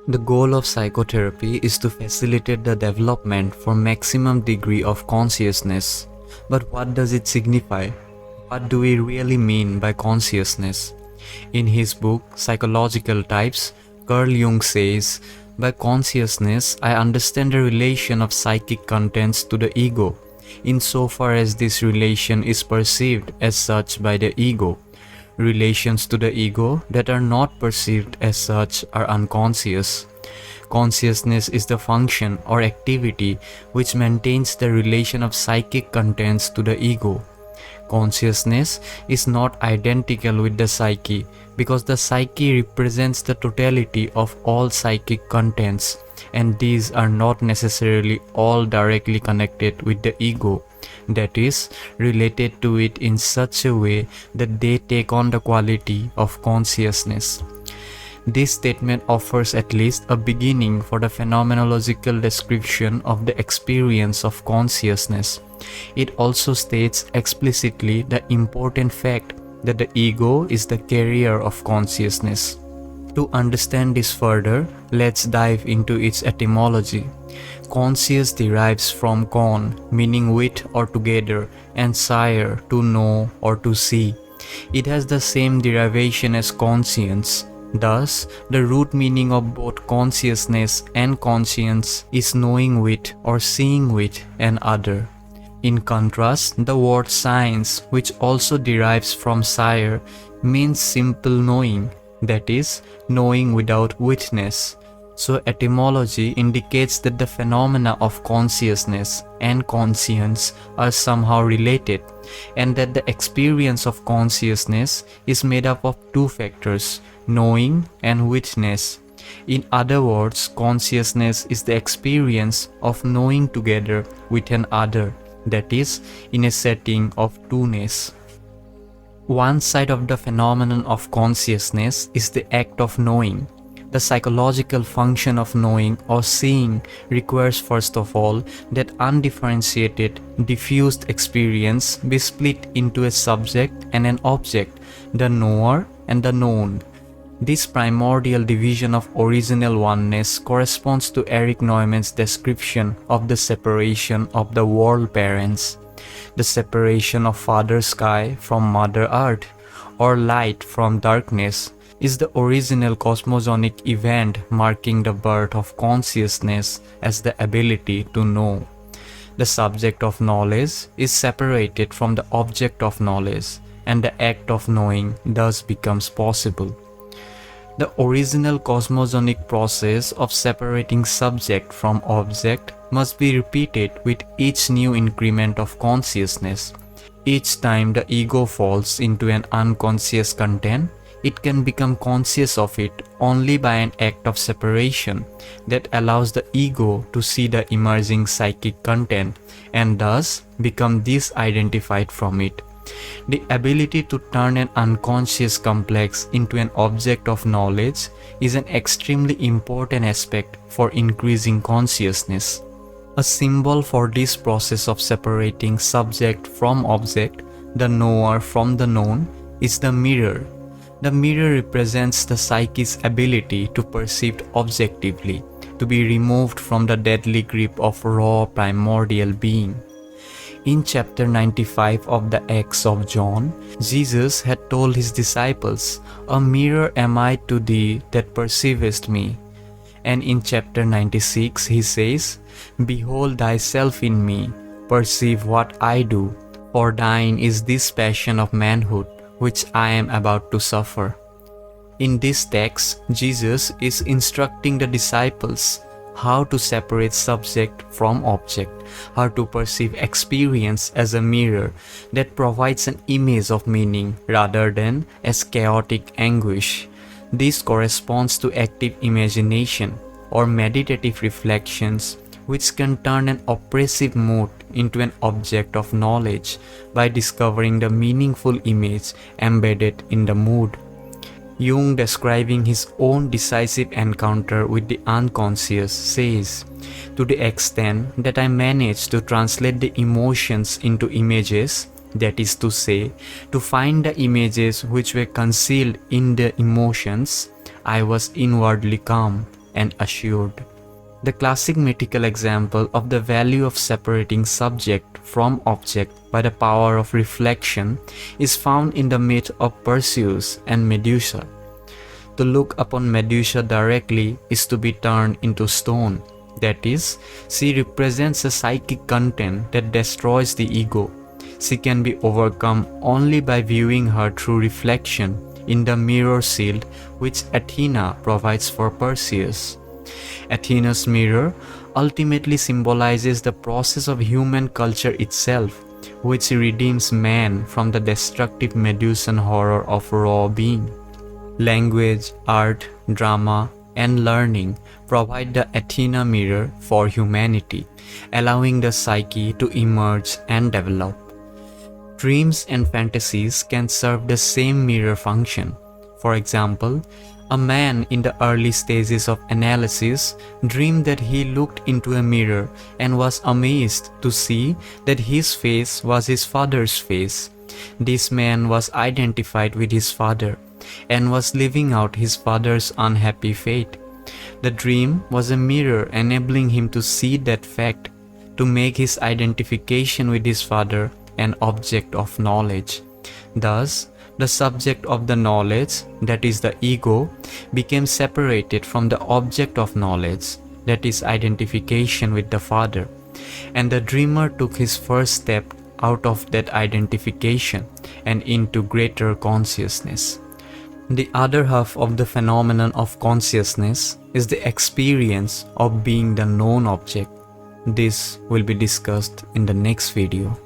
The goal of psychotherapy is to facilitate the development for maximum degree of consciousness. But what does it signify? What do we really mean by consciousness? In his book, Psychological Types, Carl Jung says, "By consciousness, I understand the relation of psychic contents to the ego, insofar as this relation is perceived as such by the ego. Relations to the ego that are not perceived as such are unconscious. Consciousness is the function or activity which maintains the relation of psychic contents to the ego. Consciousness is not identical with the psyche because the psyche represents the totality of all psychic contents, and these are not necessarily all directly connected with the ego, that is, related to it in such a way that they take on the quality of consciousness." This statement offers at least a beginning for the phenomenological description of the experience of consciousness. It also states explicitly the important fact that the ego is the carrier of consciousness. To understand this further, let's dive into its etymology. Conscious derives from con, meaning with or together, and sire, to know or to see. It has the same derivation as conscience. Thus, the root meaning of both consciousness and conscience is knowing with or seeing with an other. In contrast, the word science, which also derives from sire, means simple knowing, that is, knowing without witness. So etymology indicates that the phenomena of consciousness and conscience are somehow related, and that the experience of consciousness is made up of two factors, knowing and witness. In other words, consciousness is the experience of knowing together with an other, that is, in a setting of two-ness. One side of the phenomenon of consciousness is the act of knowing. The psychological function of knowing or seeing requires first of all that undifferentiated, diffused experience be split into a subject and an object, the knower and the known. This primordial division of original oneness corresponds to Erich Neumann's description of the separation of the world parents, the separation of Father Sky from Mother Earth, or light from darkness, is the original cosmogonic event marking the birth of consciousness as the ability to know. The subject of knowledge is separated from the object of knowledge, and the act of knowing thus becomes possible. The original cosmogonic process of separating subject from object must be repeated with each new increment of consciousness. Each time the ego falls into an unconscious content, it can become conscious of it only by an act of separation that allows the ego to see the emerging psychic content and thus become disidentified from it. The ability to turn an unconscious complex into an object of knowledge is an extremely important aspect for increasing consciousness. A symbol for this process of separating subject from object, the knower from the known, is the mirror. The mirror represents the psyche's ability to perceive objectively, to be removed from the deadly grip of raw primordial being. In chapter 95 of the Acts of John, Jesus had told his disciples, "A mirror am I to thee that perceivest me." And in chapter 96 he says, "Behold thyself in me, perceive what I do, for thine is this passion of manhood, which I am about to suffer." In this text, Jesus is instructing the disciples how to separate subject from object, how to perceive experience as a mirror that provides an image of meaning rather than as chaotic anguish. This corresponds to active imagination or meditative reflections, which can turn an oppressive mood into an object of knowledge by discovering the meaningful image embedded in the mood. Jung, describing his own decisive encounter with the unconscious, says, "To the extent that I managed to translate the emotions into images, that is to say, to find the images which were concealed in the emotions, I was inwardly calm." and assured. The classic mythical example of the value of separating subject from object by the power of reflection is found in the myth of Perseus and Medusa. To look upon Medusa directly is to be turned into stone. That is, she represents a psychic content that destroys the ego. She can be overcome only by viewing her through reflection in the mirror shield which Athena provides for Perseus. Athena's mirror ultimately symbolizes the process of human culture itself, which redeems man from the destructive Medusan horror of raw being. Language, art, drama, and learning provide the Athena mirror for humanity, allowing the psyche to emerge and develop. Dreams and fantasies can serve the same mirror function. For example, a man in the early stages of analysis dreamed that he looked into a mirror and was amazed to see that his face was his father's face. This man was identified with his father and was living out his father's unhappy fate. The dream was a mirror enabling him to see that fact, to make his identification with his father an object of knowledge. Thus, the subject of the knowledge, that is the ego, became separated from the object of knowledge, that is identification with the father, and the dreamer took his first step out of that identification and into greater consciousness. The other half of the phenomenon of consciousness is the experience of being the known object. This will be discussed in the next video.